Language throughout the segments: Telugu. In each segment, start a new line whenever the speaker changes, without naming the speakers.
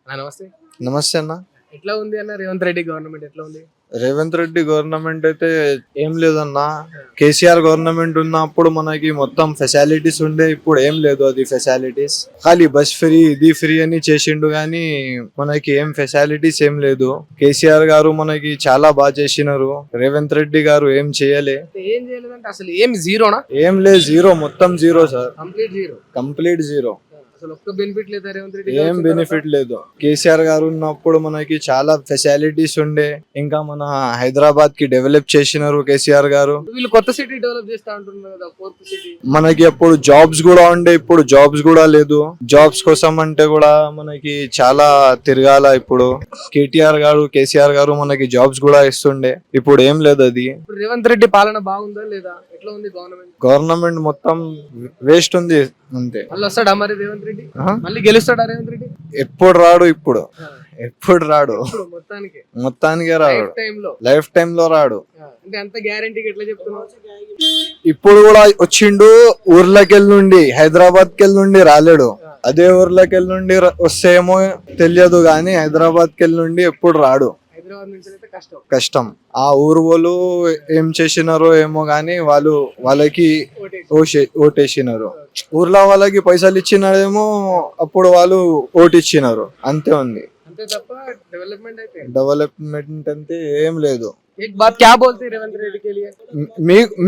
నమస్తే.
నమస్తే అన్న.
ఎట్లా ఉంది అన్న రేవంత్ రెడ్డి గవర్నమెంట్ ఎట్లా ఉంది?
రేవంత్ రెడ్డి గవర్నమెంట్ అయితే ఏం లేదన్న. కేసీఆర్ గవర్నమెంట్ ఉన్నప్పుడు మనకి మొత్తం ఫెసిలిటీస్ ఉండే, ఇప్పుడు ఏం లేదు అది ఫెసిలిటీస్. ఖాళీ బస్ ఫ్రీ ఇది ఫ్రీ అని చేసిండు గానీ మనకి ఏం ఫెసిలిటీస్ ఏం లేదు. కేసీఆర్ గారు మనకి చాలా బాగా చేసినారు, రేవంత్ రెడ్డి గారు ఏం చేయలే.
ఏం చేయలేదంటే అసలు ఏం జీరోనా?
ఏం లేదు, జీరో, మొత్తం zero sir,
complete zero.
Complete zero.
అసలు ఒక్క బెనిఫిట్ లేదా రేవంత్ రెడ్డి?
ఏం బెనిఫిట్ లేదు. కేసీఆర్ గారు ఉన్నప్పుడు మనకి చాలా ఫెసిలిటీస్ ఉండే, ఇంకా మన హైదరాబాద్ కి డెవలప్ చేసినారు కేసీఆర్ గారు.
వీళ్ళు కొత్త సిటీ డెవలప్ చేస్తా అంటున్నారు కదా, ఫోర్త్ సిటీ.
మనకి అప్పుడు జాబ్స్ కూడా ఉండే, ఇప్పుడు జాబ్స్ కూడా లేదు. జాబ్స్ కోసం అంటే కూడా మనకి చాలా తిరగాల. ఇప్పుడు కేటీఆర్ గారు కేసీఆర్ గారు మనకి జాబ్స్ కూడా ఇస్తుండే, ఇప్పుడు ఏం లేదు అది.
ఇప్పుడు రేవంత్ రెడ్డి పాలన బాగుందా లేదా? ఎట్లా ఉంది గవర్నమెంట్?
గవర్నమెంట్ మొత్తం వేస్ట్ ఉంది అంతే.
మళ్ళీ వస్తాడా మరి రేవంత్ రెడ్డి? మళ్ళీ గెలుస్తాడా రేవంత్ రెడ్డి?
ఎప్పుడు రాడు, ఎప్పుడు రాడు, మొత్తానికి రాడు. లైఫ్ టైమ్ లో రాడు.
అంటే అంత గ్యారంటీగా ఎట్లా చెప్తున్నావు?
ఇప్పుడు కూడా వచ్చిండు, ఊర్లకెళ్ళి నుండి, హైదరాబాద్ కెళ్ళి నుండి రాలేడు. అదే ఊర్లకెళ్ళి నుండి వస్తేమో తెలియదు గానీ హైదరాబాద్ కెళ్ళి నుండి ఎప్పుడు రాడు.
హైదరాబాద్ నుంచి అయితే
కష్టం. ఆ ఊరు వాళ్ళు ఏం చేసినారో ఏమో గానీ వాళ్ళకి ఓటేసినారు. ఊర్లో వాళ్ళకి పైసలు ఇచ్చినారేమో, అప్పుడు వాళ్ళు ఓటు ఇచ్చినారు, అంతే ఉంది.
అంతే తప్ప
డెవలప్మెంట్ అంటే ఏం లేదు.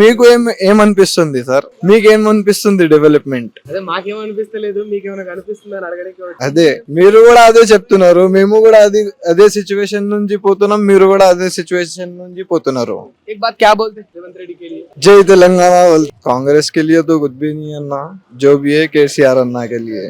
మీకు ఏమనిపిస్తుంది సార్? మీకేమనిపిస్తుంది డెవలప్మెంట్?
అదే మాకేమనిపిస్తలేదు, మీకేమైనా కనిపిస్తుంది అని అడగడానికి.
అదే మీరు కూడా అదే చెప్తున్నారు, మేము కూడా అదే సిచ్యువేషన్ నుంచి పోతున్నాం, మీరు కూడా అదే సిచ్యువేషన్ నుంచి పోతున్నారు. जय तेलंगाना। कांग्रेस के लिए तो कुछ भी नहीं है ना, जो भी है केसीआर अन्ना के लिए।